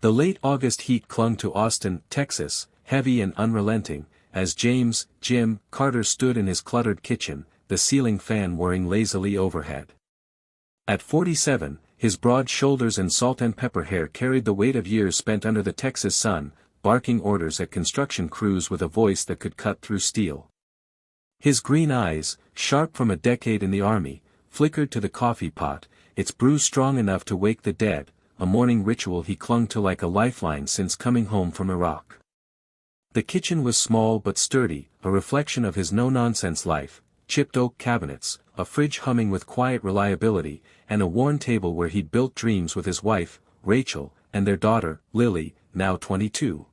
The late August heat clung to Austin, Texas, heavy and unrelenting, as Jim Carter stood in his cluttered kitchen, the ceiling fan whirring lazily overhead. At 47, his broad shoulders and salt and pepper hair carried the weight of years spent under the Texas sun, barking orders at construction crews with a voice that could cut through steel. His green eyes, sharp from a decade in the army, flickered to the coffee pot, its brew strong enough to wake the dead, a morning ritual he clung to like a lifeline since coming home from Iraq. The kitchen was small but sturdy, a reflection of his no-nonsense life, chipped oak cabinets, a fridge humming with quiet reliability, and a worn table where he'd built dreams with his wife, Rachel, and their daughter, Lily, now 22.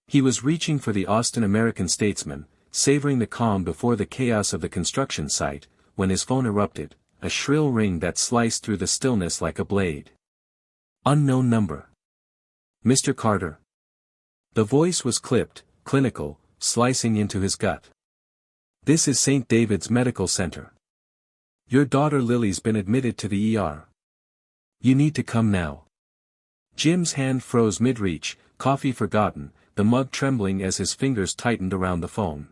He was reaching for the Austin American-Statesman, savoring the calm before the chaos of the construction site, when his phone erupted, a shrill ring that sliced through the stillness like a blade. Unknown number. Mr. Carter. The voice was clipped, clinical, slicing into his gut. This is St. David's Medical Center. Your daughter Lily's been admitted to the ER. You need to come now. Jim's hand froze mid-reach, coffee forgotten, the mug trembling as his fingers tightened around the phone.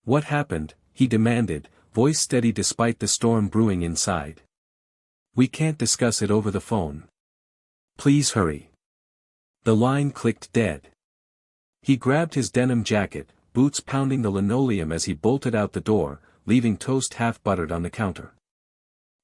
What happened? He demanded, voice steady despite the storm brewing inside. We can't discuss it over the phone. Please hurry. The line clicked dead. He grabbed his denim jacket, boots pounding the linoleum as he bolted out the door, leaving toast half buttered on the counter.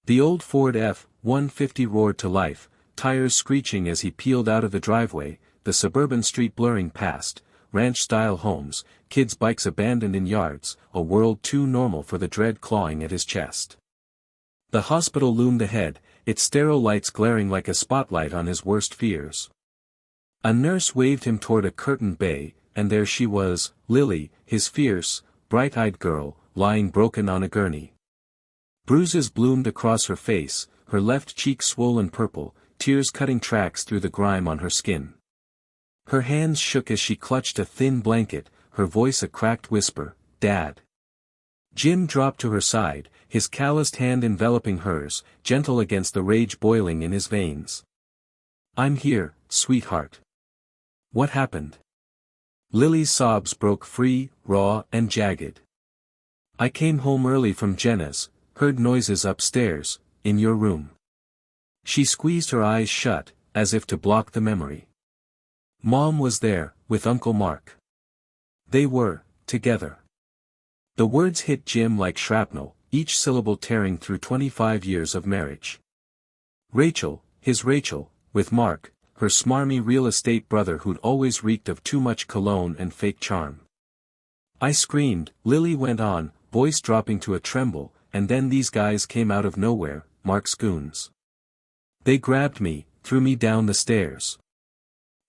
The old Ford F-150 roared to life, tires screeching as he peeled out of the driveway, the suburban street blurring past, ranch-style homes, kids' bikes abandoned in yards, a world too normal for the dread clawing at his chest. The hospital loomed ahead, its sterile lights glaring like a spotlight on his worst fears. A nurse waved him toward a curtained bay, and there she was, Lily, his fierce, bright-eyed girl, lying broken on a gurney. Bruises bloomed across her face, her left cheek swollen purple, tears cutting tracks through the grime on her skin. Her hands shook as she clutched a thin blanket, her voice a cracked whisper, "Dad." Jim dropped to her side, his calloused hand enveloping hers, gentle against the rage boiling in his veins. "I'm here, sweetheart." What happened? Lily's sobs broke free, raw and jagged. "I came home early from Jenna's, heard noises upstairs, in your room." She squeezed her eyes shut, as if to block the memory. "Mom was there, with Uncle Mark. They were, together." The words hit Jim like shrapnel, each syllable tearing through 25 years of marriage. Rachel, his Rachel, with Mark, her smarmy real estate brother who'd always reeked of too much cologne and fake charm. "I screamed," Lily went on, voice dropping to a tremble, "and then these guys came out of nowhere, Mark's goons. They grabbed me, threw me down the stairs.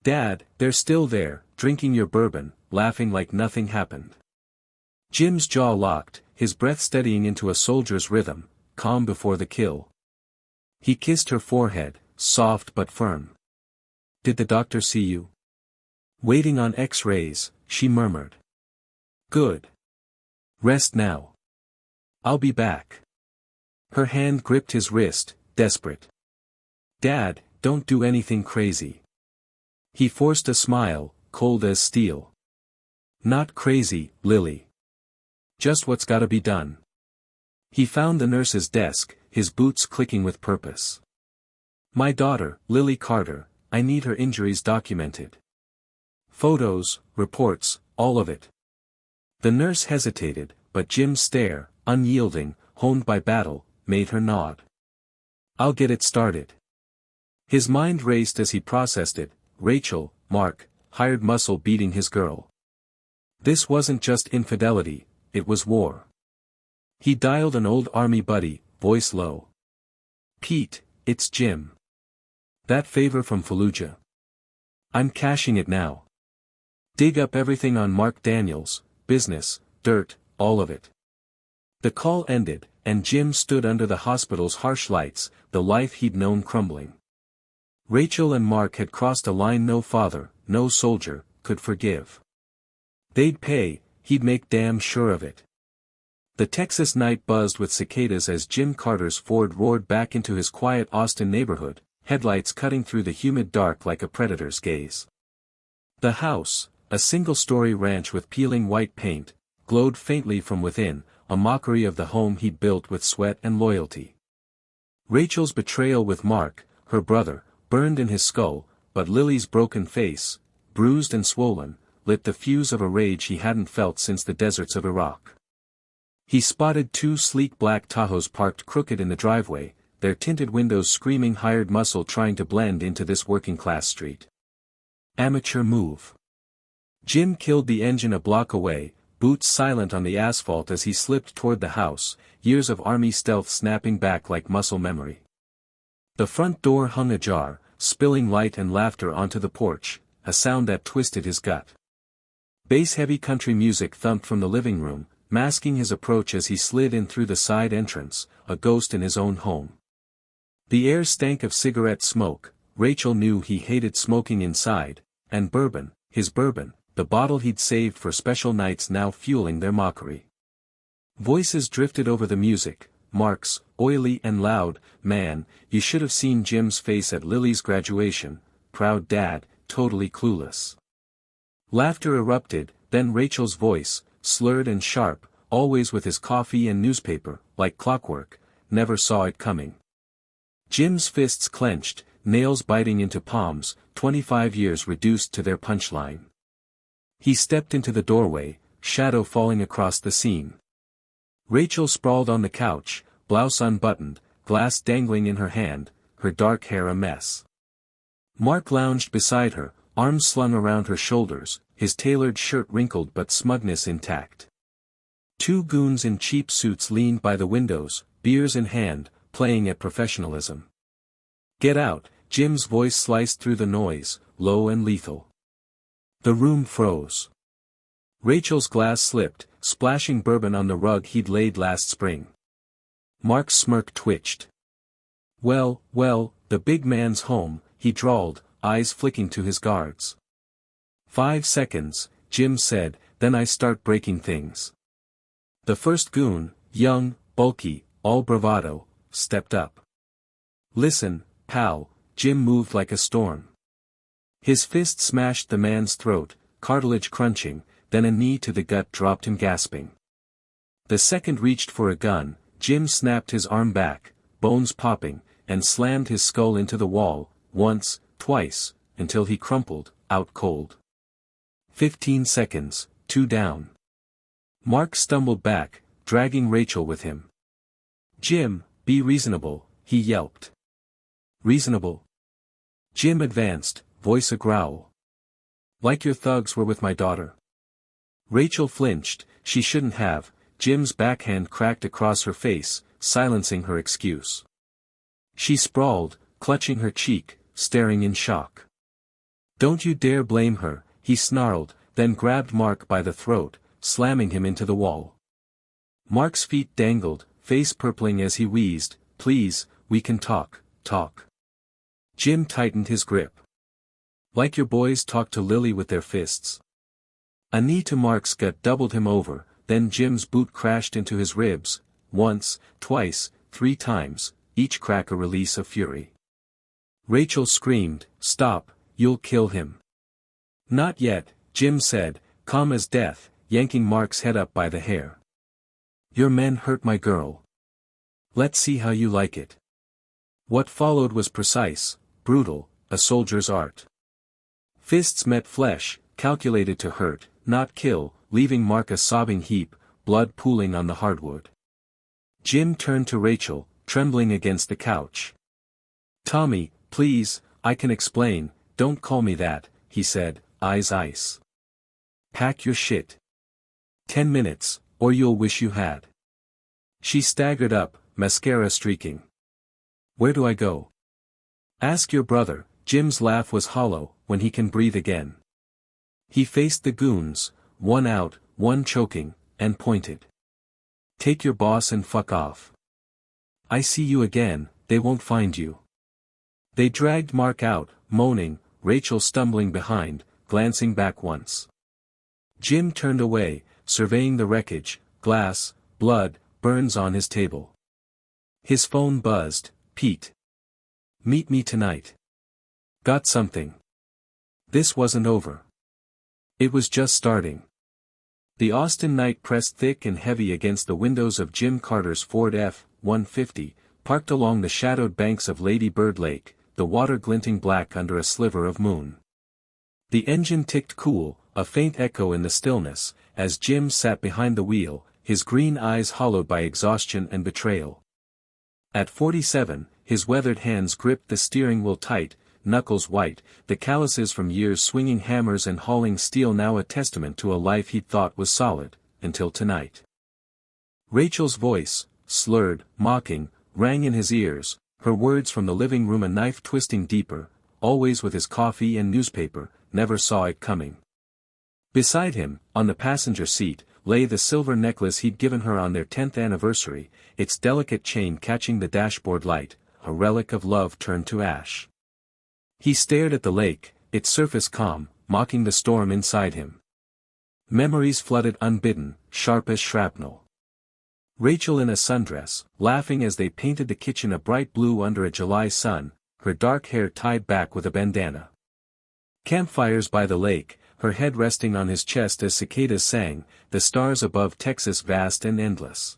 Dad, they're still there, drinking your bourbon, laughing like nothing happened." Jim's jaw locked, his breath steadying into a soldier's rhythm, calm before the kill. He kissed her forehead, soft but firm. "Did the doctor see you?" "Waiting on X-rays," she murmured. "Good. Rest now. I'll be back." Her hand gripped his wrist, desperate. "Dad, don't do anything crazy." He forced a smile, cold as steel. "Not crazy, Lily. Just what's gotta be done." He found the nurse's desk, his boots clicking with purpose. "My daughter, Lily Carter, I need her injuries documented. Photos, reports, all of it." The nurse hesitated, but Jim's stare, unyielding, honed by battle, made her nod. "I'll get it started." His mind raced as he processed it, Rachel, Mark, hired muscle beating his girl. This wasn't just infidelity, it was war. He dialed an old army buddy, voice low. "Pete, it's Jim. That favor from Fallujah. I'm cashing it now. Dig up everything on Mark Daniels, business, dirt, all of it." The call ended, and Jim stood under the hospital's harsh lights, the life he'd known crumbling. Rachel and Mark had crossed a line no father, no soldier, could forgive. They'd pay, he'd make damn sure of it. The Texas night buzzed with cicadas as Jim Carter's Ford roared back into his quiet Austin neighborhood, headlights cutting through the humid dark like a predator's gaze. The house, a single-story ranch with peeling white paint, glowed faintly from within, a mockery of the home he'd built with sweat and loyalty. Rachel's betrayal with Mark, her brother, burned in his skull, but Lily's broken face, bruised and swollen, lit the fuse of a rage he hadn't felt since the deserts of Iraq. He spotted two sleek black Tahoes parked crooked in the driveway, their tinted windows screaming hired muscle trying to blend into this working-class street. Amateur move. Jim killed the engine a block away, boots silent on the asphalt as he slipped toward the house, years of army stealth snapping back like muscle memory. The front door hung ajar, spilling light and laughter onto the porch, a sound that twisted his gut. Bass-heavy country music thumped from the living room, masking his approach as he slid in through the side entrance, a ghost in his own home. The air stank of cigarette smoke. Rachel knew he hated smoking inside, and bourbon, his bourbon, the bottle he'd saved for special nights now fueling their mockery. Voices drifted over the music, Mark's, oily and loud, "Man, you should have seen Jim's face at Lily's graduation, proud dad, totally clueless." Laughter erupted, then Rachel's voice, slurred and sharp, always with his coffee and newspaper, like clockwork, never saw it coming. Jim's fists clenched, nails biting into palms, 25 years reduced to their punchline. He stepped into the doorway, shadow falling across the scene. Rachel sprawled on the couch, blouse unbuttoned, glass dangling in her hand, her dark hair a mess. Mark lounged beside her, arms slung around her shoulders, his tailored shirt wrinkled but smugness intact. Two goons in cheap suits leaned by the windows, beers in hand, playing at professionalism. "Get out," Jim's voice sliced through the noise, low and lethal. The room froze. Rachel's glass slipped, splashing bourbon on the rug he'd laid last spring. Mark's smirk twitched. Well, the big man's home," he drawled, eyes flicking to his guards. 5 seconds, Jim said, "then I start breaking things." The first goon, young, bulky, all bravado, stepped up. "Listen, pal," Jim moved like a storm. His fist smashed the man's throat, cartilage crunching, then a knee to the gut dropped him gasping. The second reached for a gun, Jim snapped his arm back, bones popping, and slammed his skull into the wall, once, twice, until he crumpled, out cold. 15 seconds, 2 down. Mark stumbled back, dragging Rachel with him. "Jim, be reasonable," he yelped. "Reasonable?" Jim advanced, voice a growl. "Like your thugs were with my daughter." Rachel flinched, she shouldn't have. Jim's backhand cracked across her face, silencing her excuse. She sprawled, clutching her cheek, staring in shock. "Don't you dare blame her," he snarled, then grabbed Mark by the throat, slamming him into the wall. Mark's feet dangled, face purpling as he wheezed, "Please, we can talk." Jim tightened his grip. "Like your boys talk to Lily with their fists." A knee to Mark's gut doubled him over, then Jim's boot crashed into his ribs, once, twice, 3 times, each crack a release of fury. Rachel screamed, "Stop, you'll kill him." "Not yet," Jim said, calm as death, yanking Mark's head up by the hair. "Your men hurt my girl. Let's see how you like it." What followed was precise, brutal, a soldier's art. Fists met flesh, calculated to hurt, not kill, leaving Mark a sobbing heap, blood pooling on the hardwood. Jim turned to Rachel, trembling against the couch. "Tommy, please, I can explain, don't call me that," he said, eyes ice. "Pack your shit. 10 minutes, or you'll wish you had." She staggered up, mascara streaking. "Where do I go?" "Ask your brother." Jim's laugh was hollow, "when he can breathe again." He faced the goons, one out, one choking, and pointed. "Take your boss and fuck off. I see you again, they won't find you." They dragged Mark out, moaning, Rachel stumbling behind, glancing back once. Jim turned away, surveying the wreckage, glass, blood, burns on his table. His phone buzzed. "Pete. Meet me tonight. Got something. This wasn't over. It was just starting. The Austin night pressed thick and heavy against the windows of Jim Carter's Ford F-150, parked along the shadowed banks of Lady Bird Lake, the water glinting black under a sliver of moon. The engine ticked cool, a faint echo in the stillness, as Jim sat behind the wheel, his green eyes hollowed by exhaustion and betrayal. At 47, his weathered hands gripped the steering wheel tight, knuckles white, the calluses from years swinging hammers and hauling steel now a testament to a life he'd thought was solid, until tonight. Rachel's voice, slurred, mocking, rang in his ears, her words from the living room a knife twisting deeper, always with his coffee and newspaper, never saw it coming. Beside him, on the passenger seat, lay the silver necklace he'd given her on their 10th anniversary, its delicate chain catching the dashboard light, a relic of love turned to ash. He stared at the lake, its surface calm, mocking the storm inside him. Memories flooded unbidden, sharp as shrapnel. Rachel in a sundress, laughing as they painted the kitchen a bright blue under a July sun, her dark hair tied back with a bandana. Campfires by the lake, her head resting on his chest as cicadas sang, the stars above Texas vast and endless.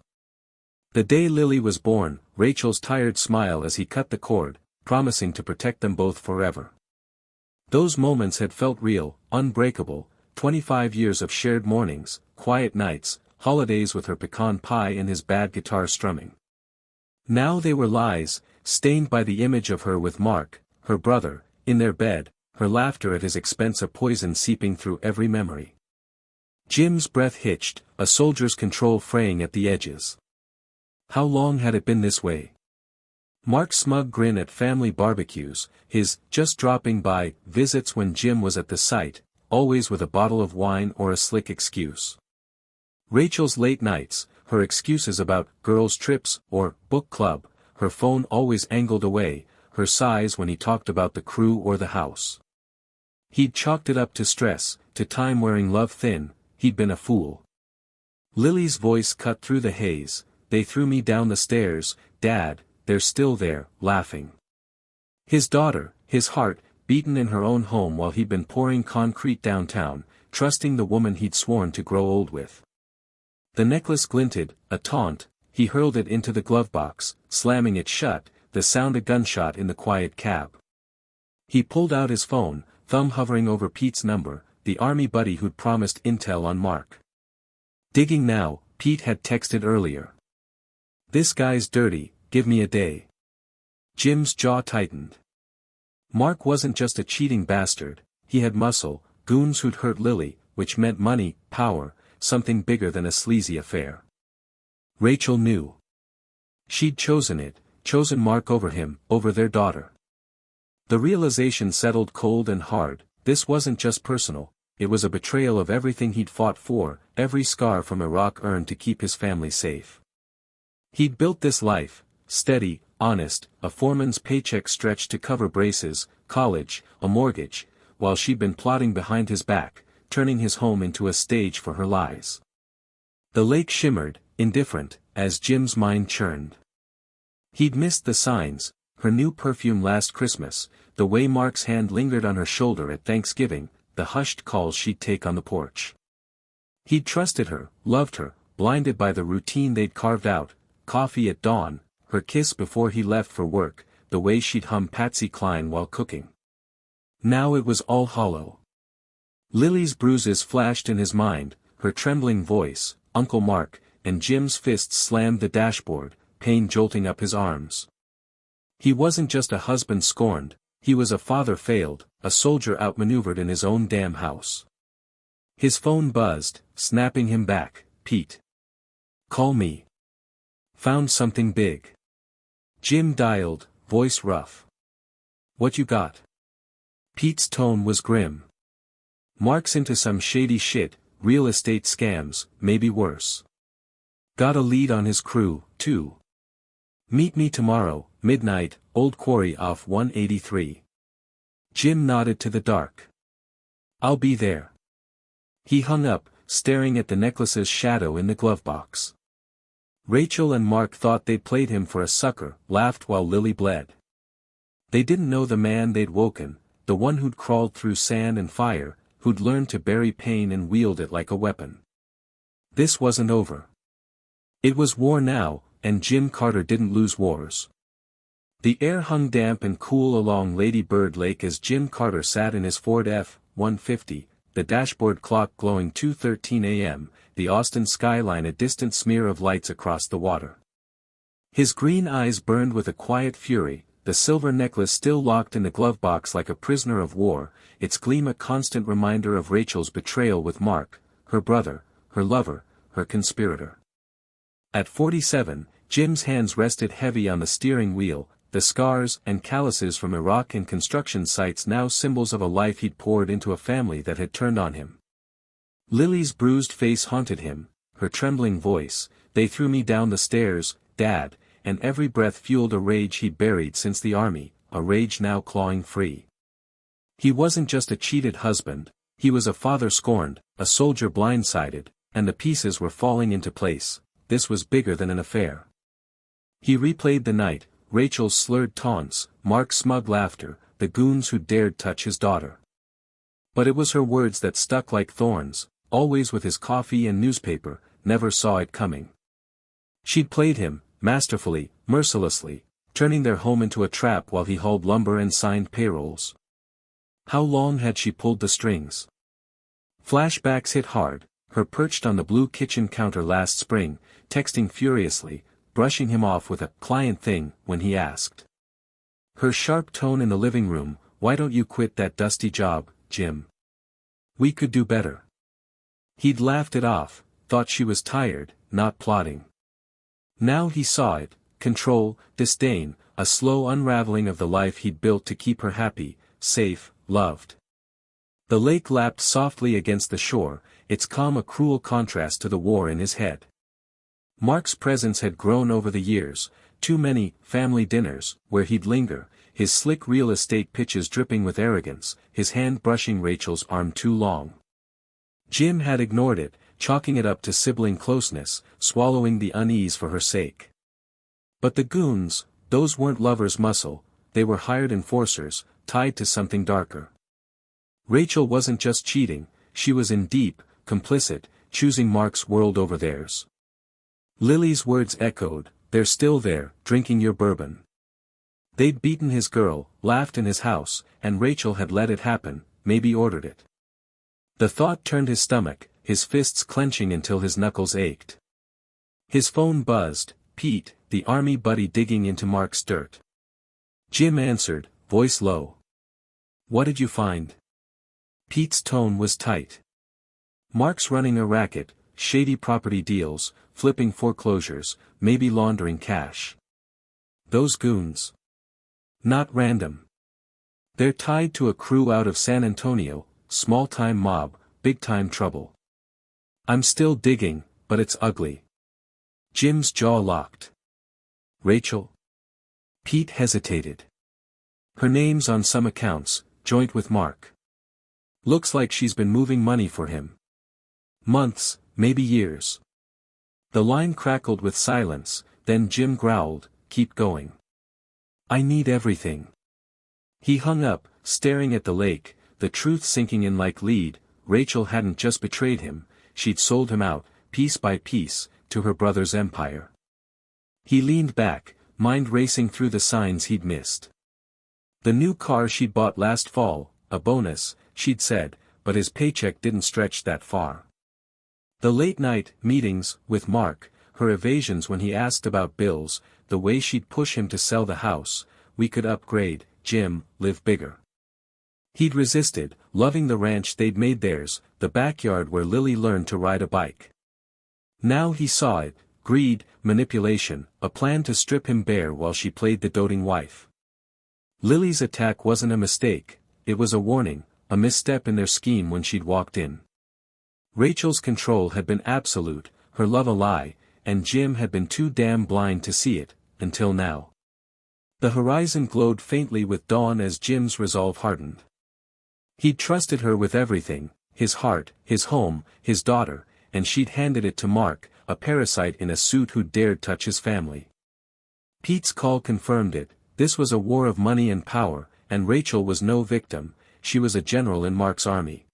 The day Lily was born, Rachel's tired smile as he cut the cord, promising to protect them both forever. Those moments had felt real, unbreakable, 25 years of shared mornings, quiet nights, holidays with her pecan pie and his bad guitar strumming. Now they were lies, stained by the image of her with Mark, her brother, in their bed, her laughter at his expense a poison seeping through every memory. Jim's breath hitched, a soldier's control fraying at the edges. How long had it been this way? Mark's smug grin at family barbecues, his just dropping by visits when Jim was at the site, always with a bottle of wine or a slick excuse. Rachel's late nights, her excuses about girls' trips or book club, her phone always angled away, her sighs when he talked about the crew or the house. He'd chalked it up to stress, to time wearing love thin, he'd been a fool. Lily's voice cut through the haze, they threw me down the stairs, Dad. They're still there, laughing. His daughter, his heart, beaten in her own home while he'd been pouring concrete downtown, trusting the woman he'd sworn to grow old with. The necklace glinted, a taunt, he hurled it into the glove box, slamming it shut, the sound a gunshot in the quiet cab. He pulled out his phone, thumb hovering over Pete's number, the army buddy who'd promised intel on Mark. Digging now, Pete had texted earlier. This guy's dirty. Give me a day. Jim's jaw tightened. Mark wasn't just a cheating bastard, he had muscle, goons who'd hurt Lily, which meant money, power, something bigger than a sleazy affair. Rachel knew. She'd chosen it, chosen Mark over him, over their daughter. The realization settled cold and hard, this wasn't just personal, it was a betrayal of everything he'd fought for, every scar from Iraq earned to keep his family safe. He'd built this life, steady, honest, a foreman's paycheck stretched to cover braces, college, a mortgage, while she'd been plotting behind his back, turning his home into a stage for her lies. The lake shimmered, indifferent, as Jim's mind churned. He'd missed the signs, her new perfume last Christmas, the way Mark's hand lingered on her shoulder at Thanksgiving, the hushed calls she'd take on the porch. He'd trusted her, loved her, blinded by the routine they'd carved out, coffee at dawn, her kiss before he left for work, the way she'd hum Patsy Cline while cooking. Now it was all hollow. Lily's bruises flashed in his mind, her trembling voice, Uncle Mark, and Jim's fists slammed the dashboard, pain jolting up his arms. He wasn't just a husband scorned, he was a father failed, a soldier outmaneuvered in his own damn house. His phone buzzed, snapping him back, Pete. Call me. Found something big. Jim dialed, voice rough. What you got? Pete's tone was grim. Mark's into some shady shit, real estate scams, maybe worse. Got a lead on his crew, too. Meet me tomorrow, midnight, Old Quarry off 183. Jim nodded to the dark. I'll be there. He hung up, staring at the necklace's shadow in the glove box. Rachel and Mark thought they'd played him for a sucker, laughed while Lily bled. They didn't know the man they'd woken, the one who'd crawled through sand and fire, who'd learned to bury pain and wield it like a weapon. This wasn't over. It was war now, and Jim Carter didn't lose wars. The air hung damp and cool along Lady Bird Lake as Jim Carter sat in his Ford F-150, the dashboard clock glowing 2:13 a.m., the Austin skyline a distant smear of lights across the water. His green eyes burned with a quiet fury, the silver necklace still locked in the glove box like a prisoner of war, its gleam a constant reminder of Rachel's betrayal with Mark, her brother, her lover, her conspirator. At 47, Jim's hands rested heavy on the steering wheel, the scars and calluses from Iraq and construction sites now symbols of a life he'd poured into a family that had turned on him. Lily's bruised face haunted him, her trembling voice, "They threw me down the stairs, Dad," and every breath fueled a rage he'd buried since the army, a rage now clawing free. He wasn't just a cheated husband, he was a father scorned, a soldier blindsided, and the pieces were falling into place. This was bigger than an affair. He replayed the night, Rachel's slurred taunts, Mark's smug laughter, the goons who dared touch his daughter. But it was her words that stuck like thorns, always with his coffee and newspaper, never saw it coming. She'd played him, masterfully, mercilessly, turning their home into a trap while he hauled lumber and signed payrolls. How long had she pulled the strings? Flashbacks hit hard, her perched on the blue kitchen counter last spring, texting furiously, brushing him off with a client thing when he asked. Her sharp tone in the living room, "Why don't you quit that dusty job, Jim? We could do better." He'd laughed it off, thought she was tired, not plotting. Now he saw it, control, disdain, a slow unraveling of the life he'd built to keep her happy, safe, loved. The lake lapped softly against the shore, its calm a cruel contrast to the war in his head. Mark's presence had grown over the years, too many family dinners, where he'd linger, his slick real estate pitches dripping with arrogance, his hand brushing Rachel's arm too long. Jim had ignored it, chalking it up to sibling closeness, swallowing the unease for her sake. But the goons, those weren't lovers' muscle, they were hired enforcers, tied to something darker. Rachel wasn't just cheating, she was in deep, complicit, choosing Mark's world over theirs. Lily's words echoed, "They're still there, drinking your bourbon." They'd beaten his girl, laughed in his house, and Rachel had let it happen, maybe ordered it. The thought turned his stomach, his fists clenching until his knuckles ached. His phone buzzed, Pete, the army buddy digging into Mark's dirt. Jim answered, voice low. "What did you find?" Pete's tone was tight. "Mark's running a racket, shady property deals, flipping foreclosures, maybe laundering cash. Those goons. Not random. They're tied to a crew out of San Antonio, small-time mob, big-time trouble. I'm still digging, but it's ugly." Jim's jaw locked. "Rachel?" Pete hesitated. "Her name's on some accounts, joint with Mark. Looks like she's been moving money for him. Months, maybe years." The line crackled with silence, then Jim growled, "Keep going. I need everything." He hung up, staring at the lake, the truth sinking in like lead. Rachel hadn't just betrayed him, she'd sold him out, piece by piece, to her brother's empire. He leaned back, mind racing through the signs he'd missed. The new car she'd bought last fall, a bonus, she'd said, but his paycheck didn't stretch that far. The late-night meetings with Mark, her evasions when he asked about bills, the way she'd push him to sell the house, "We could upgrade, Jim, live bigger." He'd resisted, loving the ranch they'd made theirs, the backyard where Lily learned to ride a bike. Now he saw it, greed, manipulation, a plan to strip him bare while she played the doting wife. Lily's attack wasn't a mistake, it was a warning, a misstep in their scheme when she'd walked in. Rachel's control had been absolute, her love a lie, and Jim had been too damn blind to see it, until now. The horizon glowed faintly with dawn as Jim's resolve hardened. He'd trusted her with everything, his heart, his home, his daughter, and she'd handed it to Mark, a parasite in a suit who dared touch his family. Pete's call confirmed it, This was a war of money and power, and Rachel was no victim, she was a general in Mark's army.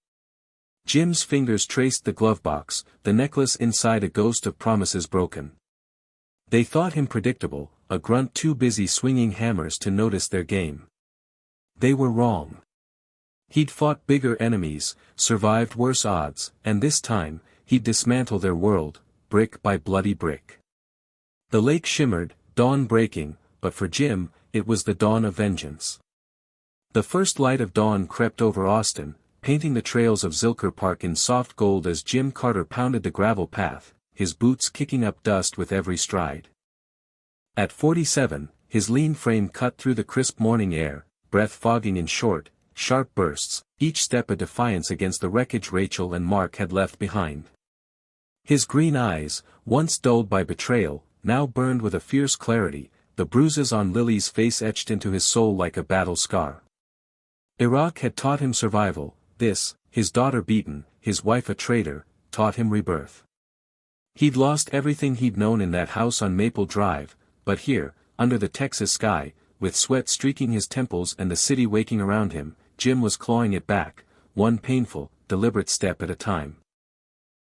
Jim's fingers traced the glove box, the necklace inside a ghost of promises broken. They thought him predictable, a grunt too busy swinging hammers to notice their game. They were wrong. He'd fought bigger enemies, survived worse odds, and this time, he'd dismantle their world, brick by bloody brick. The lake shimmered, dawn breaking, but for Jim, it was the dawn of vengeance. The first light of dawn crept over Austin, painting the trails of Zilker Park in soft gold as Jim Carter pounded the gravel path, his boots kicking up dust with every stride. At 47, his lean frame cut through the crisp morning air, breath fogging in short, sharp bursts, each step a defiance against the wreckage Rachel and Mark had left behind. His green eyes, once dulled by betrayal, now burned with a fierce clarity, the bruises on Lily's face etched into his soul like a battle scar. Iraq had taught him survival, this, his daughter beaten, his wife a traitor, taught him rebirth. He'd lost everything he'd known in that house on Maple Drive, but here, under the Texas sky, with sweat streaking his temples and the city waking around him, Jim was clawing it back, one painful, deliberate step at a time.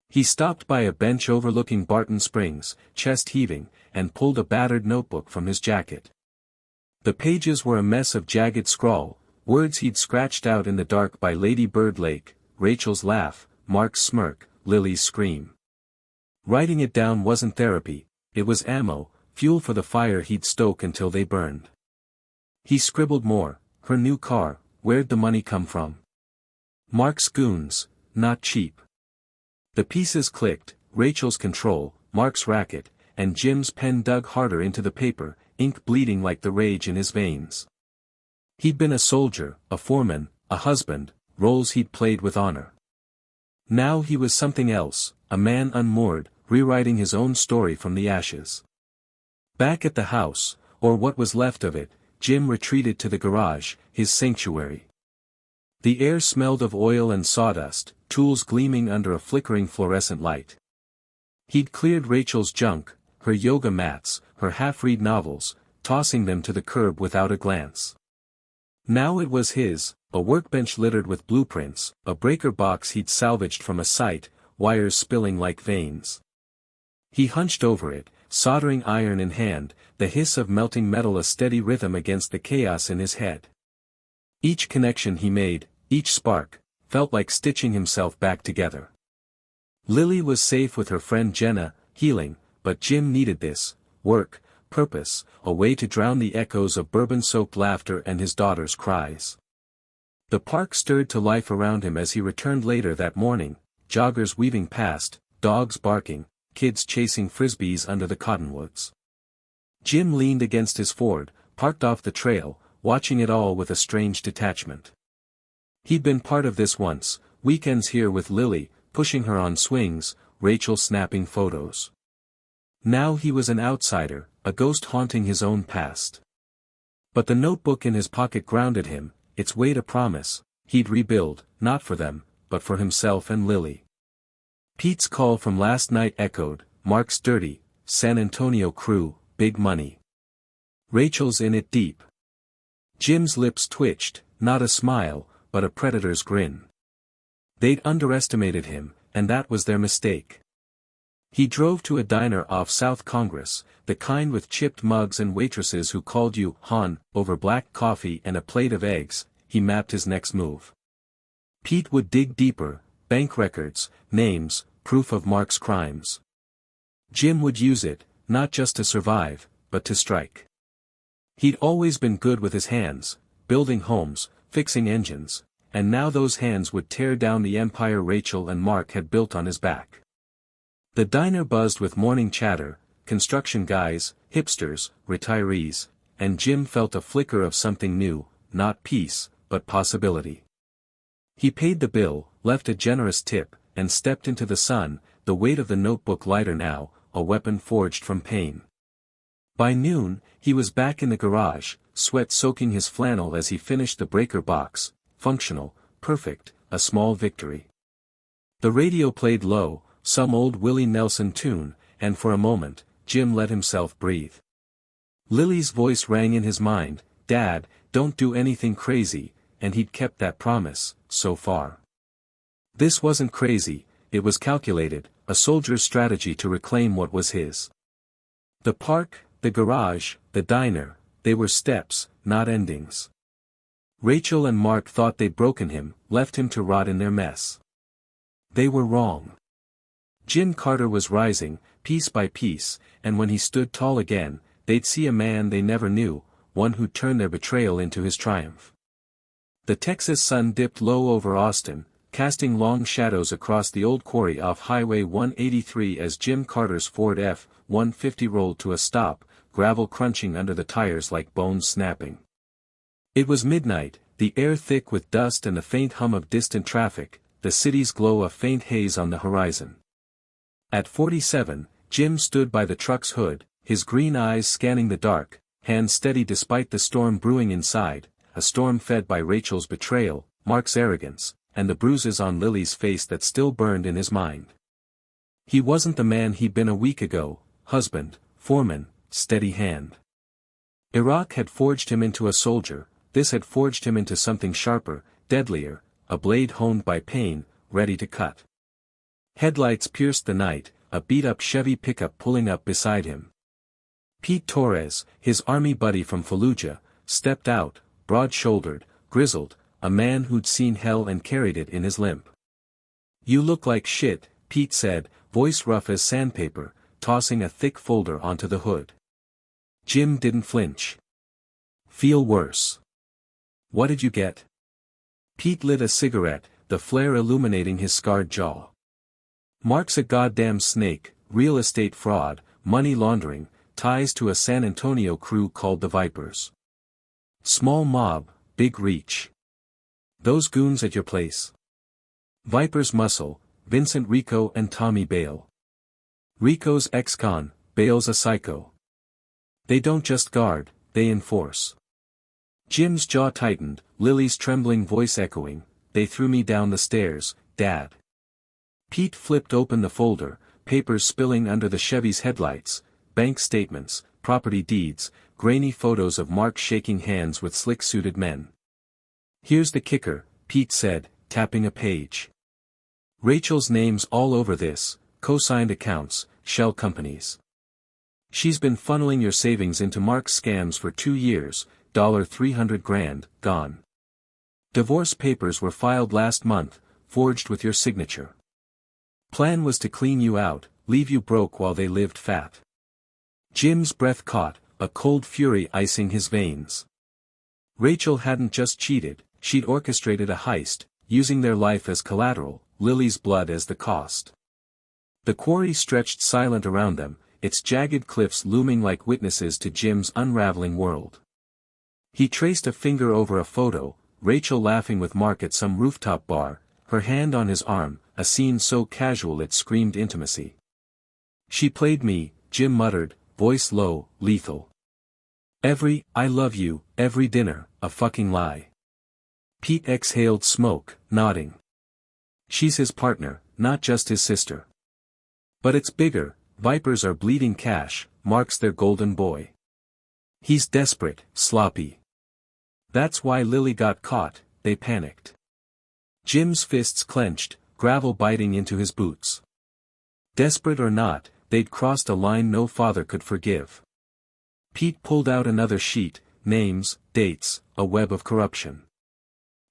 He stopped by a bench overlooking Barton Springs, chest heaving, and pulled a battered notebook from his jacket. The pages were a mess of jagged scrawl, words he'd scratched out in the dark by Lady Bird Lake, Rachel's laugh, Mark's smirk, Lily's scream. Writing it down wasn't therapy, it was ammo, fuel for the fire he'd stoke until they burned. He scribbled more, her new car, where'd the money come from? Mark's goons, not cheap. The pieces clicked, Rachel's control, Mark's racket, and Jim's pen dug harder into the paper, ink bleeding like the rage in his veins. He'd been a soldier, a foreman, a husband, roles he'd played with honor. Now he was something else, a man unmoored, rewriting his own story from the ashes. Back at the house, or what was left of it, Jim retreated to the garage, his sanctuary. The air smelled of oil and sawdust, tools gleaming under a flickering fluorescent light. He'd cleared Rachel's junk, her yoga mats, her half-read novels, tossing them to the curb without a glance. Now it was his, a workbench littered with blueprints, a breaker box he'd salvaged from a site, wires spilling like veins. He hunched over it, soldering iron in hand, the hiss of melting metal a steady rhythm against the chaos in his head. Each connection he made, each spark, felt like stitching himself back together. Lily was safe with her friend Jenna, healing, but Jim needed this, work, purpose, a way to drown the echoes of bourbon-soaked laughter and his daughter's cries. The park stirred to life around him as he returned later that morning, joggers weaving past, dogs barking, kids chasing frisbees under the cottonwoods. Jim leaned against his Ford, parked off the trail, watching it all with a strange detachment. He'd been part of this once, weekends here with Lily, pushing her on swings, Rachel snapping photos. Now he was an outsider, a ghost haunting his own past. But the notebook in his pocket grounded him, its weight a promise, he'd rebuild, not for them, but for himself and Lily. Pete's call from last night echoed, Mark's dirty, San Antonio crew, big money. Rachel's in it deep. Jim's lips twitched, not a smile, but a predator's grin. They'd underestimated him, and that was their mistake. He drove to a diner off South Congress, the kind with chipped mugs and waitresses who called you "hon" over black coffee and a plate of eggs. He mapped his next move. Pete would dig deeper, bank records, names, proof of Mark's crimes. Jim would use it, not just to survive, but to strike. He'd always been good with his hands, building homes, fixing engines, and now those hands would tear down the empire Rachel and Mark had built on his back. The diner buzzed with morning chatter, construction guys, hipsters, retirees, and Jim felt a flicker of something new, not peace, but possibility. He paid the bill, left a generous tip, and stepped into the sun, the weight of the notebook lighter now, a weapon forged from pain. By noon, he was back in the garage, sweat soaking his flannel as he finished the breaker box, functional, perfect, a small victory. The radio played low, some old Willie Nelson tune, and for a moment, Jim let himself breathe. Lily's voice rang in his mind, "Dad, don't do anything crazy," and he'd kept that promise, so far. This wasn't crazy, it was calculated, a soldier's strategy to reclaim what was his. The park, the garage, the diner, they were steps, not endings. Rachel and Mark thought they'd broken him, left him to rot in their mess. They were wrong. Jim Carter was rising, piece by piece, and when he stood tall again, they'd see a man they never knew, one who'd turn their betrayal into his triumph. The Texas sun dipped low over Austin, casting long shadows across the old quarry off Highway 183 as Jim Carter's Ford F-150 rolled to a stop, gravel crunching under the tires like bones snapping. It was midnight, the air thick with dust and the faint hum of distant traffic, the city's glow a faint haze on the horizon. At 47, Jim stood by the truck's hood, his green eyes scanning the dark, hands steady despite the storm brewing inside, a storm fed by Rachel's betrayal, Mark's arrogance, and the bruises on Lily's face that still burned in his mind. He wasn't the man he'd been a week ago, husband, foreman, steady hand. Iraq had forged him into a soldier, this had forged him into something sharper, deadlier, a blade honed by pain, ready to cut. Headlights pierced the night, a beat-up Chevy pickup pulling up beside him. Pete Torres, his army buddy from Fallujah, stepped out, broad-shouldered, grizzled, a man who'd seen hell and carried it in his limp. "You look like shit," Pete said, voice rough as sandpaper, tossing a thick folder onto the hood. Jim didn't flinch. "Feel worse." "What did you get?" Pete lit a cigarette, the flare illuminating his scarred jaw. "Mark's a goddamn snake, real estate fraud, money laundering, ties to a San Antonio crew called the Vipers. Small mob, big reach. Those goons at your place. Vipers muscle, Vincent Rico and Tommy Bale. Rico's ex-con, Bale's a psycho. They don't just guard, they enforce." Jim's jaw tightened, Lily's trembling voice echoing, "They threw me down the stairs, Dad." Pete flipped open the folder, papers spilling under the Chevy's headlights, bank statements, property deeds, grainy photos of Mark shaking hands with slick-suited men. "Here's the kicker," Pete said, tapping a page. "Rachel's name's all over this, co-signed accounts, shell companies. She's been funneling your savings into Mark's scams for 2 years, $300,000, gone. Divorce papers were filed last month, forged with your signature. Plan was to clean you out, leave you broke while they lived fat." Jim's breath caught, a cold fury icing his veins. Rachel hadn't just cheated, she'd orchestrated a heist, using their life as collateral, Lily's blood as the cost. The quarry stretched silent around them, its jagged cliffs looming like witnesses to Jim's unraveling world. He traced a finger over a photo, Rachel laughing with Mark at some rooftop bar, her hand on his arm, a scene so casual it screamed intimacy. "She played me," Jim muttered, voice low, lethal. I love you, every dinner, a fucking lie." Pete exhaled smoke, nodding. "She's his partner, not just his sister. But it's bigger, Vipers are bleeding cash, Mark's their golden boy. He's desperate, sloppy. That's why Lily got caught, they panicked." Jim's fists clenched, gravel biting into his boots. Desperate or not, they'd crossed a line no father could forgive. Pete pulled out another sheet, names, dates, a web of corruption.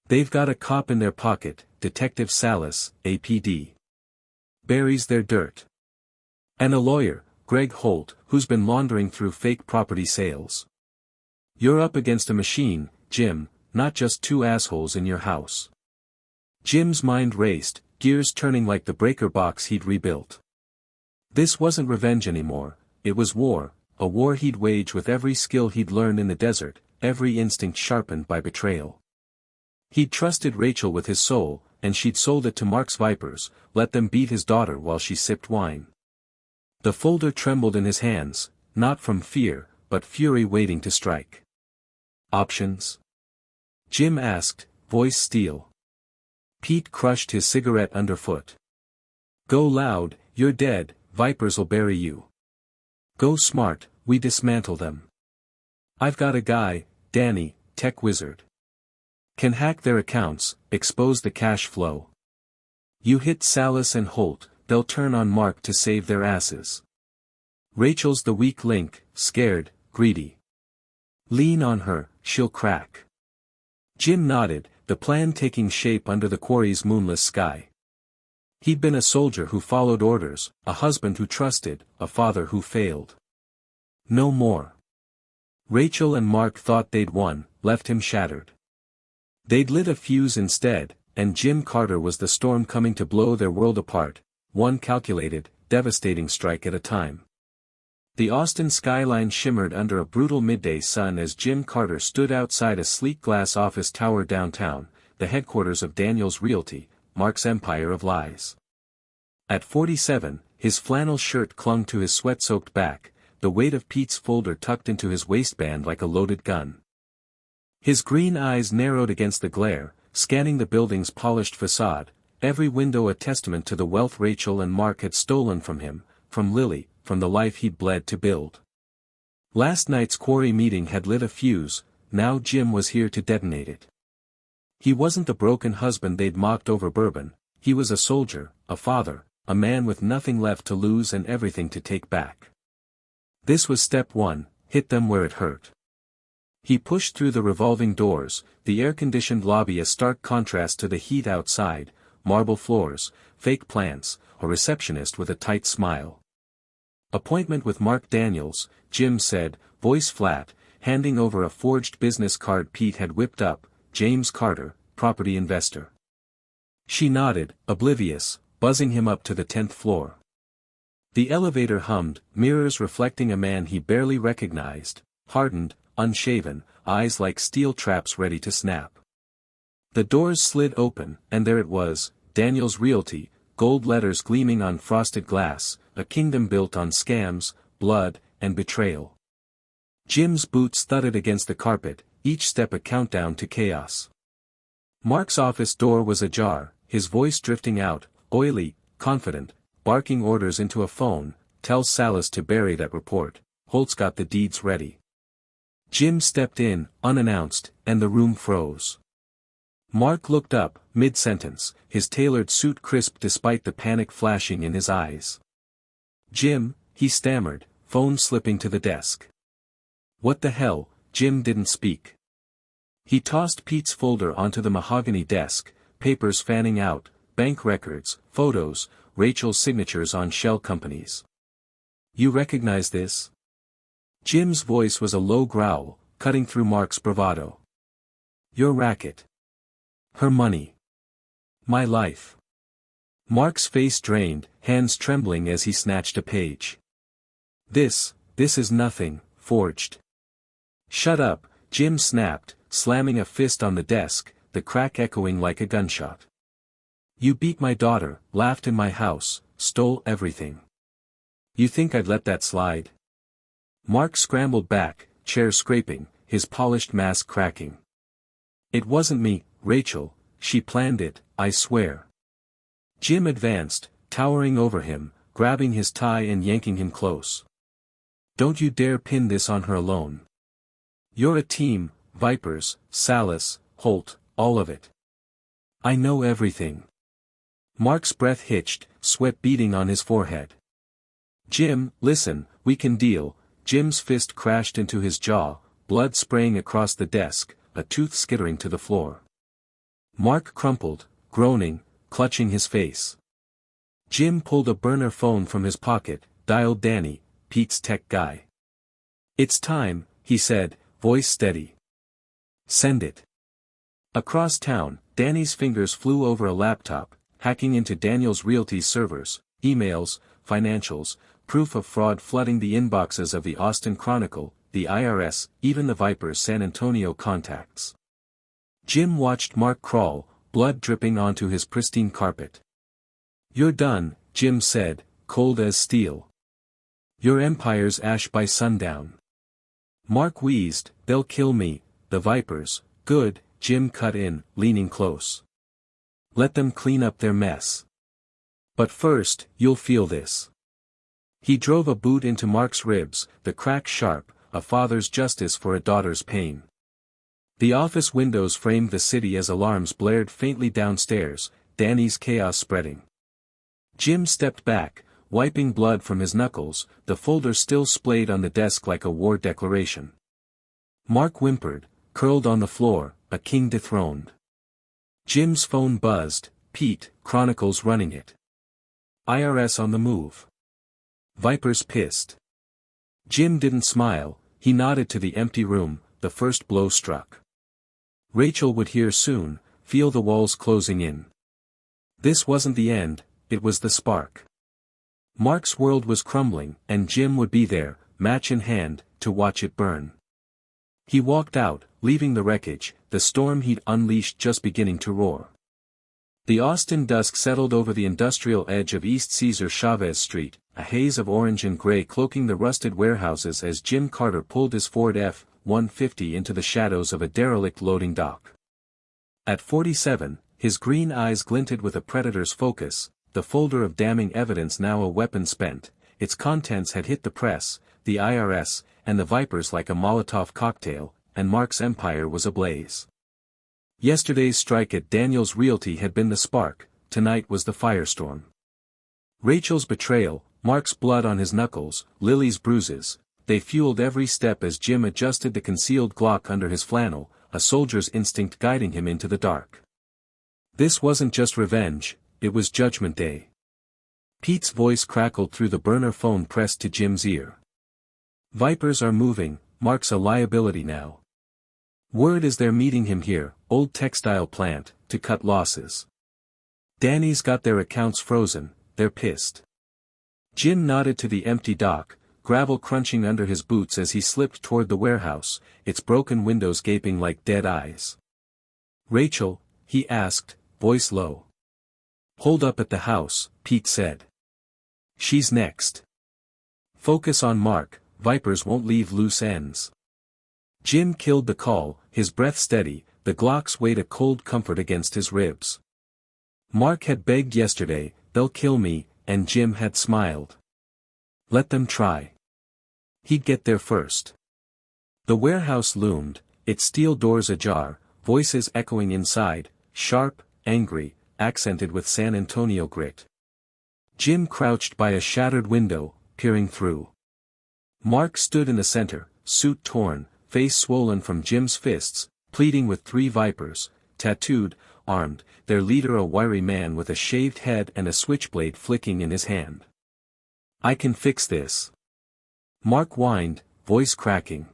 "They've got a cop in their pocket, Detective Salas, APD. Buries their dirt. And a lawyer, Greg Holt, who's been laundering through fake property sales. You're up against a machine, Jim, not just 2 assholes in your house." Jim's mind raced, gears turning like the breaker box he'd rebuilt. This wasn't revenge anymore, it was war, a war he'd wage with every skill he'd learned in the desert, every instinct sharpened by betrayal. He'd trusted Rachel with his soul, and she'd sold it to Mark's Vipers, let them beat his daughter while she sipped wine. The folder trembled in his hands, not from fear, but fury waiting to strike. "Options?" Jim asked, voice steel. Pete crushed his cigarette underfoot. "Go loud, you're dead, Vipers'll bury you. Go smart, we dismantle them. I've got a guy, Danny, tech wizard. Can hack their accounts, expose the cash flow. You hit Salas and Holt, they'll turn on Mark to save their asses. Rachel's the weak link, scared, greedy. Lean on her, she'll crack. Jim nodded, the plan taking shape under the quarry's moonless sky. He'd been a soldier who followed orders, a husband who trusted, a father who failed. No more. Rachel and Mark thought they'd won, left him shattered. They'd lit a fuse instead, and Jim Carter was the storm coming to blow their world apart, one calculated, devastating strike at a time. The Austin skyline shimmered under a brutal midday sun as Jim Carter stood outside a sleek glass office tower downtown, the headquarters of Daniels Realty, Mark's empire of lies. At 47, his flannel shirt clung to his sweat-soaked back, the weight of Pete's folder tucked into his waistband like a loaded gun. His green eyes narrowed against the glare, scanning the building's polished facade, every window a testament to the wealth Rachel and Mark had stolen from him, from Lily, from the life he'd bled to build. Last night's quarry meeting had lit a fuse, now Jim was here to detonate it. He wasn't the broken husband they'd mocked over bourbon, he was a soldier, a father, a man with nothing left to lose and everything to take back. This was step one, hit them where it hurt. He pushed through the revolving doors, the air-conditioned lobby a stark contrast to the heat outside, marble floors, fake plants, a receptionist with a tight smile. Appointment with Mark Daniels, Jim said, voice flat, handing over a forged business card Pete had whipped up, James Carter, property investor. She nodded, oblivious, buzzing him up to the 10th floor. The elevator hummed, mirrors reflecting a man he barely recognized, hardened, unshaven, eyes like steel traps ready to snap. The doors slid open, and there it was, Daniels Realty, gold letters gleaming on frosted glass, a kingdom built on scams, blood, and betrayal. Jim's boots thudded against the carpet, each step a countdown to chaos. Mark's office door was ajar, his voice drifting out, oily, confident, barking orders into a phone, tell Salas to bury that report, Holt's got the deeds ready. Jim stepped in, unannounced, and the room froze. Mark looked up, mid-sentence, his tailored suit crisp despite the panic flashing in his eyes. Jim, he stammered, phone slipping to the desk. What the hell, Jim didn't speak. He tossed Pete's folder onto the mahogany desk, papers fanning out, bank records, photos, Rachel's signatures on shell companies. You recognize this? Jim's voice was a low growl, cutting through Mark's bravado. Your racket. Her money. My life. Mark's face drained, hands trembling as he snatched a page. This is nothing, forged. Shut up, Jim snapped, slamming a fist on the desk, the crack echoing like a gunshot. You beat my daughter, laughed in my house, stole everything. You think I'd let that slide? Mark scrambled back, chair scraping, his polished mask cracking. It wasn't me, Rachel, she planned it, I swear. Jim advanced, towering over him, grabbing his tie and yanking him close. Don't you dare pin this on her alone. You're a team, Vipers, Salas, Holt, all of it. I know everything. Mark's breath hitched, sweat beading on his forehead. Jim, listen, we can deal. Jim's fist crashed into his jaw, blood spraying across the desk, a tooth skittering to the floor. Mark crumpled, groaning, clutching his face. Jim pulled a burner phone from his pocket, dialed Danny, Pete's tech guy. It's time, he said, voice steady. Send it. Across town, Danny's fingers flew over a laptop, hacking into Daniels Realty's servers, emails, financials, proof of fraud flooding the inboxes of the Austin Chronicle, the IRS, even the Vipers' San Antonio contacts. Jim watched Mark crawl, blood dripping onto his pristine carpet. You're done, Jim said, cold as steel. Your empire's ash by sundown. Mark wheezed, they'll kill me, the Vipers, good, Jim cut in, leaning close. Let them clean up their mess. But first, you'll feel this. He drove a boot into Mark's ribs, the crack sharp, a father's justice for a daughter's pain. The office windows framed the city as alarms blared faintly downstairs, Danny's chaos spreading. Jim stepped back, wiping blood from his knuckles, the folder still splayed on the desk like a war declaration. Mark whimpered, curled on the floor, a king dethroned. Jim's phone buzzed, Pete, Chronicles running it. IRS on the move. Vipers pissed. Jim didn't smile, he nodded to the empty room, the first blow struck. Rachel would hear soon, feel the walls closing in. This wasn't the end, it was the spark. Mark's world was crumbling, and Jim would be there, match in hand, to watch it burn. He walked out, leaving the wreckage, the storm he'd unleashed just beginning to roar. The Austin dusk settled over the industrial edge of East Cesar Chavez Street, a haze of orange and gray cloaking the rusted warehouses as Jim Carter pulled his Ford F-150 into the shadows of a derelict loading dock. At 47, his green eyes glinted with a predator's focus, the folder of damning evidence now a weapon spent, its contents had hit the press, the IRS, and the Vipers like a Molotov cocktail, and Mark's empire was ablaze. Yesterday's strike at Daniels Realty had been the spark, tonight was the firestorm. Rachel's betrayal, Mark's blood on his knuckles, Lily's bruises, they fueled every step as Jim adjusted the concealed Glock under his flannel, a soldier's instinct guiding him into the dark. This wasn't just revenge, it was Judgment Day. Pete's voice crackled through the burner phone pressed to Jim's ear. Vipers are moving, Mark's a liability now. Word is they're meeting him here, old textile plant, to cut losses. Danny's got their accounts frozen, they're pissed. Jim nodded to the empty dock, gravel crunching under his boots as he slipped toward the warehouse, its broken windows gaping like dead eyes. Rachel, he asked, voice low. Hold up at the house, Pete said. She's next. Focus on Mark, Vipers won't leave loose ends. Jim killed the call, his breath steady, the Glocks weighed a cold comfort against his ribs. Mark had begged yesterday, they'll kill me, and Jim had smiled. Let them try. He'd get there first. The warehouse loomed, its steel doors ajar, voices echoing inside, sharp, angry, accented with San Antonio grit. Jim crouched by a shattered window, peering through. Mark stood in the center, suit torn, face swollen from Jim's fists, pleading with 3 Vipers, tattooed, armed, their leader a wiry man with a shaved head and a switchblade flicking in his hand. I can fix this. Mark whined, voice cracking.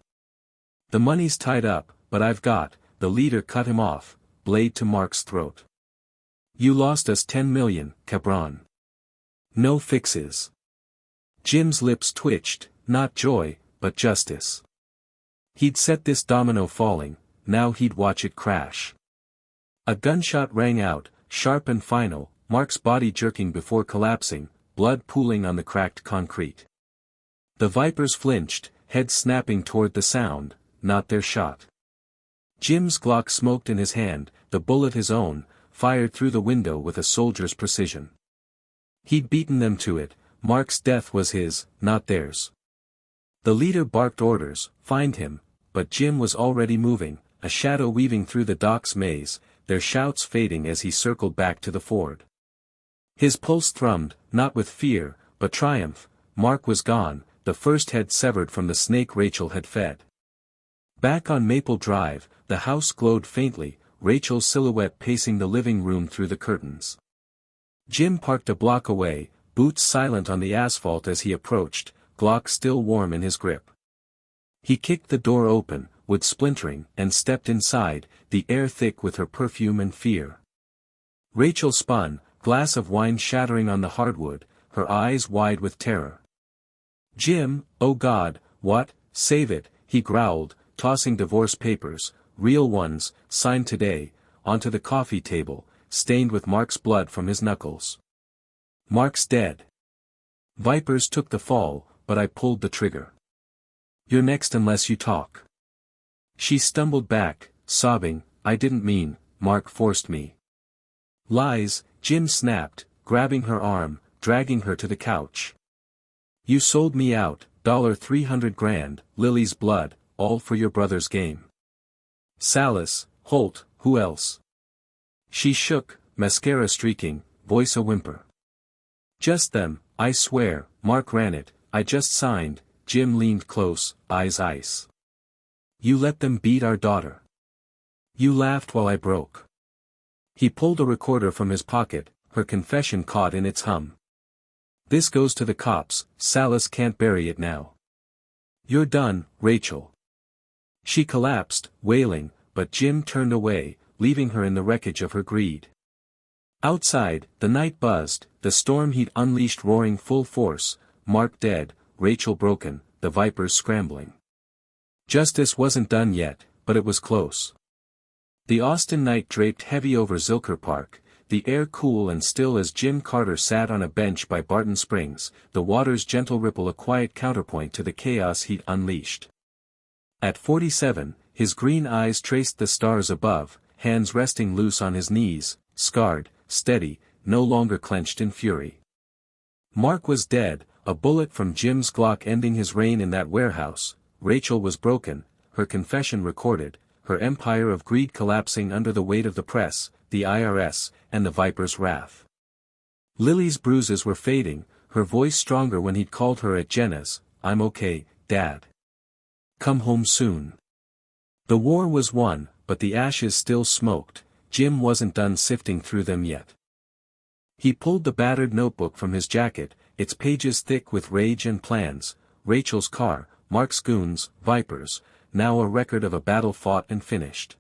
The money's tied up, but I've got, the leader cut him off, blade to Mark's throat. You lost us 10 million, cabron. No fixes. Jim's lips twitched, not joy, but justice. He'd set this domino falling, now he'd watch it crash. A gunshot rang out, sharp and final, Mark's body jerking before collapsing, blood pooling on the cracked concrete. The Vipers flinched, heads snapping toward the sound, not their shot. Jim's Glock smoked in his hand, the bullet his own, fired through the window with a soldier's precision. He'd beaten them to it, Mark's death was his, not theirs. The leader barked orders, find him, but Jim was already moving, a shadow weaving through the dock's maze, their shouts fading as he circled back to the Ford. His pulse thrummed, not with fear, but triumph. Mark was gone, the first head severed from the snake Rachel had fed. Back on Maple Drive, the house glowed faintly, Rachel's silhouette pacing the living room through the curtains. Jim parked a block away, boots silent on the asphalt as he approached, Glock still warm in his grip. He kicked the door open, wood splintering, and stepped inside, the air thick with her perfume and fear. Rachel spun, glass of wine shattering on the hardwood, her eyes wide with terror. Jim, oh God, what, save it, he growled, tossing divorce papers, real ones, signed today, onto the coffee table, stained with Mark's blood from his knuckles. Mark's dead. Vipers took the fall, but I pulled the trigger. You're next unless you talk. She stumbled back, sobbing, I didn't mean, Mark forced me. Lies, Jim snapped, grabbing her arm, dragging her to the couch. You sold me out, $300,000, Lily's blood, all for your brother's game. Salas, Holt, who else? She shook, mascara streaking, voice a whimper. Just them, I swear, Mark ran it, I just signed. Jim leaned close, eyes ice. You let them beat our daughter. You laughed while I broke. He pulled a recorder from his pocket, her confession caught in its hum. This goes to the cops, Salas can't bury it now. You're done, Rachel. She collapsed, wailing, but Jim turned away, leaving her in the wreckage of her greed. Outside, the night buzzed, the storm heat unleashed roaring full force, Mark dead, Rachel broken, the Vipers scrambling. Justice wasn't done yet, but it was close. The Austin night draped heavy over Zilker Park, the air cool and still as Jim Carter sat on a bench by Barton Springs, the water's gentle ripple a quiet counterpoint to the chaos he'd unleashed. At 47, his green eyes traced the stars above, hands resting loose on his knees, scarred, steady, no longer clenched in fury. Mark was dead, a bullet from Jim's Glock ending his reign in that warehouse. Rachel was broken, her confession recorded, her empire of greed collapsing under the weight of the press, the IRS, and the Viper's wrath. Lily's bruises were fading, her voice stronger when he'd called her at Jenna's, I'm okay, Dad. Come home soon. The war was won, but the ashes still smoked. Jim wasn't done sifting through them yet. He pulled the battered notebook from his jacket, its pages thick with rage and plans, Rachel's car, Mark's goons, Vipers, now a record of a battle fought and finished.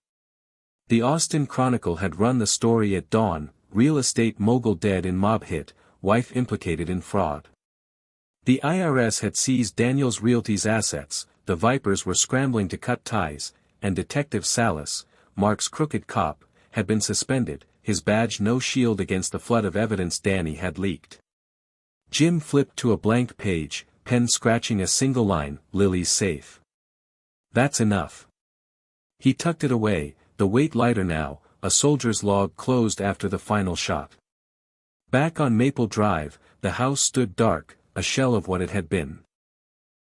The Austin Chronicle had run the story at dawn, real estate mogul dead in mob hit, wife implicated in fraud. The IRS had seized Daniels Realty's assets, the Vipers were scrambling to cut ties, and Detective Salas, Mark's crooked cop, had been suspended, his badge no shield against the flood of evidence Danny had leaked. Jim flipped to a blank page, pen scratching a single line, Lily's safe. That's enough. He tucked it away, the weight lighter now, a soldier's log closed after the final shot. Back on Maple Drive, the house stood dark, a shell of what it had been.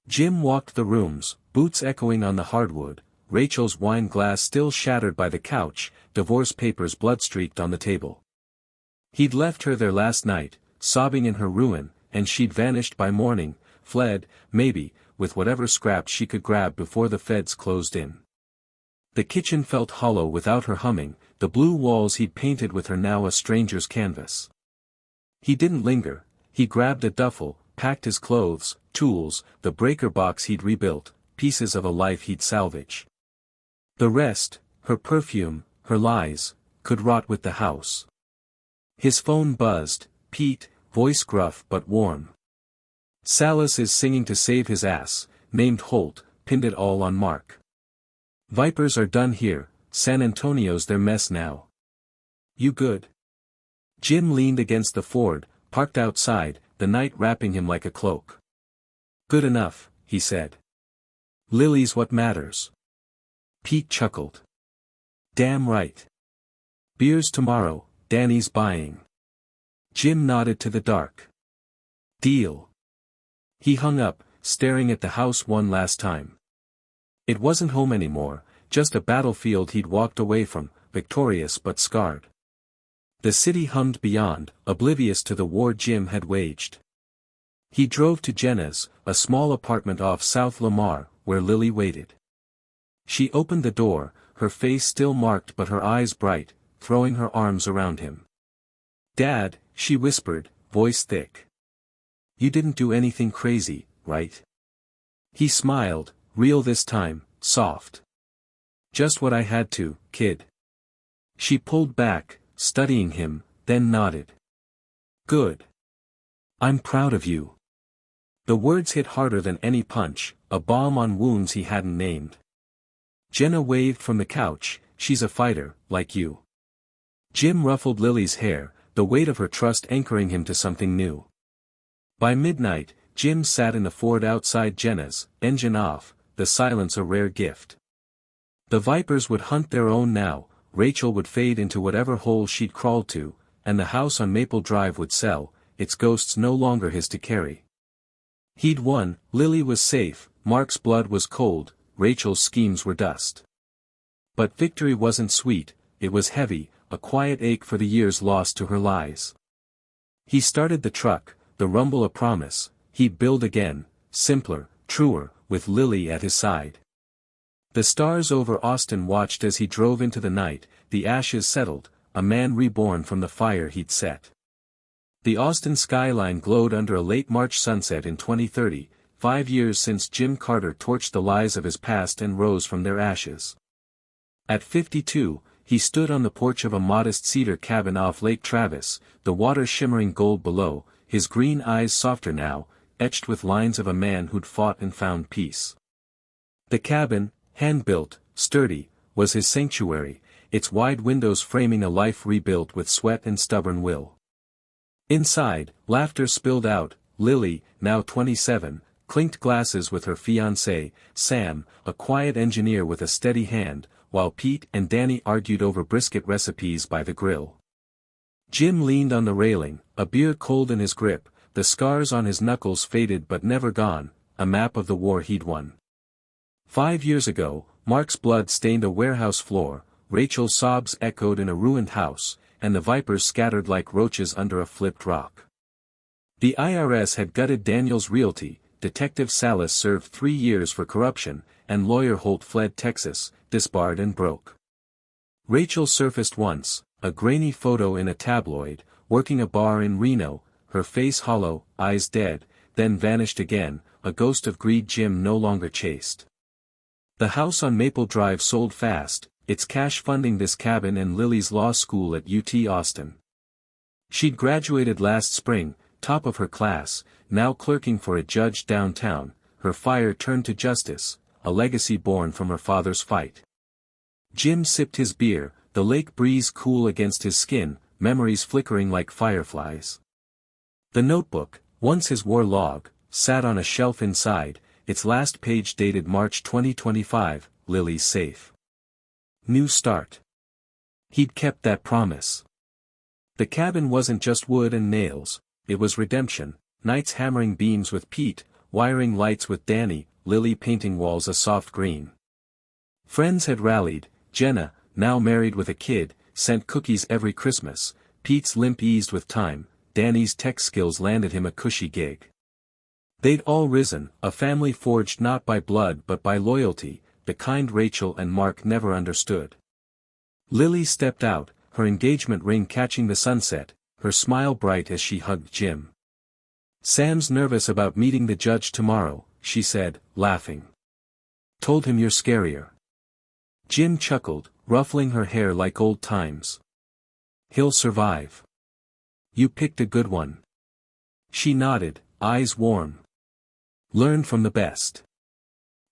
Jim walked the rooms, boots echoing on the hardwood, Rachel's wine glass still shattered by the couch, divorce papers blood-streaked on the table. He'd left her there last night, sobbing in her ruin, and she'd vanished by morning, fled, maybe, with whatever scraps she could grab before the feds closed in. The kitchen felt hollow without her humming, the blue walls he'd painted with her now a stranger's canvas. He didn't linger, he grabbed a duffel, packed his clothes, tools, the breaker box he'd rebuilt, pieces of a life he'd salvage. The rest, her perfume, her lies, could rot with the house. His phone buzzed, Pete, voice gruff but warm. Salas is singing to save his ass, named Holt, pinned it all on Mark. Vipers are done here, San Antonio's their mess now. You good? Jim leaned against the Ford, parked outside, the night wrapping him like a cloak. Good enough, he said. Lily's what matters. Pete chuckled. Damn right. Beers tomorrow, Danny's buying. Jim nodded to the dark. Deal. He hung up, staring at the house one last time. It wasn't home anymore, just a battlefield he'd walked away from, victorious but scarred. The city hummed beyond, oblivious to the war Jim had waged. He drove to Jenna's, a small apartment off South Lamar, where Lily waited. She opened the door, her face still marked but her eyes bright, throwing her arms around him. Dad, she whispered, voice thick. You didn't do anything crazy, right? He smiled, real this time, soft. Just what I had to, kid. She pulled back, studying him, then nodded. Good. I'm proud of you. The words hit harder than any punch, a balm on wounds he hadn't named. Jenna waved from the couch, she's a fighter, like you. Jim ruffled Lily's hair, the weight of her trust anchoring him to something new. By midnight, Jim sat in the Ford outside Jenna's, engine off, the silence a rare gift. The Vipers would hunt their own now, Rachel would fade into whatever hole she'd crawled to, and the house on Maple Drive would sell, its ghosts no longer his to carry. He'd won, Lily was safe, Mark's blood was cold, Rachel's schemes were dust. But victory wasn't sweet, it was heavy, a quiet ache for the years lost to her lies. He started the truck, the rumble a promise, he'd build again, simpler, truer, with Lily at his side. The stars over Austin watched as he drove into the night, the ashes settled, a man reborn from the fire he'd set. The Austin skyline glowed under a late March sunset in 2030, 5 years since Jim Carter torched the lies of his past and rose from their ashes. At 52, he stood on the porch of a modest cedar cabin off Lake Travis, the water shimmering gold below, his green eyes softer now, etched with lines of a man who'd fought and found peace. The cabin, hand-built, sturdy, was his sanctuary, its wide windows framing a life rebuilt with sweat and stubborn will. Inside, laughter spilled out, Lily, now 27, clinked glasses with her fiancé, Sam, a quiet engineer with a steady hand, while Pete and Danny argued over brisket recipes by the grill. Jim leaned on the railing, a beer cold in his grip, the scars on his knuckles faded but never gone, a map of the war he'd won. 5 years ago, Mark's blood stained a warehouse floor, Rachel's sobs echoed in a ruined house, and the vipers scattered like roaches under a flipped rock. The IRS had gutted Daniel's realty, Detective Salas served 3 years for corruption, and lawyer Holt fled Texas, disbarred and broke. Rachel surfaced once, a grainy photo in a tabloid, working a bar in Reno, her face hollow, eyes dead, then vanished again, a ghost of greed Jim no longer chased. The house on Maple Drive sold fast, its cash funding this cabin and Lily's law school at UT Austin. She'd graduated last spring, top of her class, now clerking for a judge downtown, her fire turned to justice, a legacy born from her father's fight. Jim sipped his beer, the lake breeze cool against his skin, memories flickering like fireflies. The notebook, once his war log, sat on a shelf inside, its last page dated March 2025, Lily's safe. New start. He'd kept that promise. The cabin wasn't just wood and nails, it was redemption, nights hammering beams with Pete, wiring lights with Danny, Lily painting walls a soft green. Friends had rallied, Jenna, now married with a kid, sent cookies every Christmas, Pete's limp eased with time, Danny's tech skills landed him a cushy gig. They'd all risen, a family forged not by blood but by loyalty, the kind Rachel and Mark never understood. Lily stepped out, her engagement ring catching the sunset, her smile bright as she hugged Jim. Sam's nervous about meeting the judge tomorrow, she said, laughing. Told him you're scarier. Jim chuckled, ruffling her hair like old times. He'll survive. You picked a good one. She nodded, eyes warm. Learn from the best.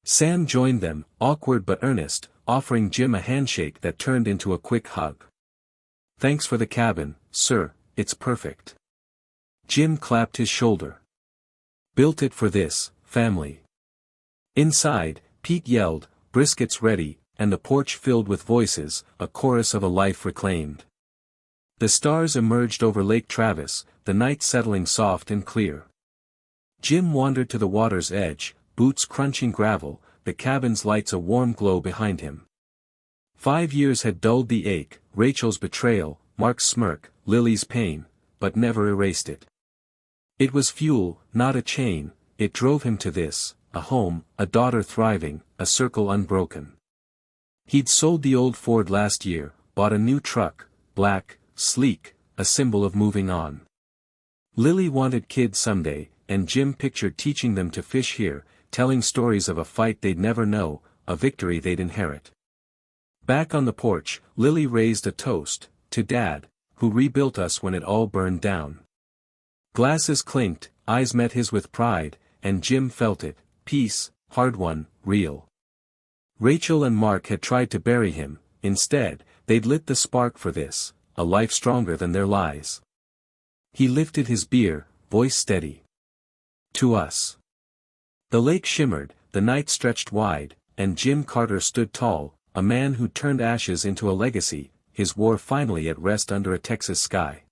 Sam joined them, awkward but earnest, offering Jim a handshake that turned into a quick hug. Thanks for the cabin, sir, it's perfect. Jim clapped his shoulder. Built it for this, family. Inside, Pete yelled, briskets ready, and the porch filled with voices, a chorus of a life reclaimed. The stars emerged over Lake Travis, the night settling soft and clear. Jim wandered to the water's edge, boots crunching gravel, the cabin's lights a warm glow behind him. 5 years had dulled the ache, Rachel's betrayal, Mark's smirk, Lily's pain, but never erased it. It was fuel, not a chain, it drove him to this, a home, a daughter thriving, a circle unbroken. He'd sold the old Ford last year, bought a new truck, black, sleek, a symbol of moving on. Lily wanted kids someday, and Jim pictured teaching them to fish here, telling stories of a fight they'd never know, a victory they'd inherit. Back on the porch, Lily raised a toast, to Dad, who rebuilt us when it all burned down. Glasses clinked, eyes met his with pride, and Jim felt it, peace, hard won, real. Rachel and Mark had tried to bury him, instead, they'd lit the spark for this, a life stronger than their lies. He lifted his beer, voice steady. To us. The lake shimmered, the night stretched wide, and Jim Carter stood tall, a man who turned ashes into a legacy, his war finally at rest under a Texas sky.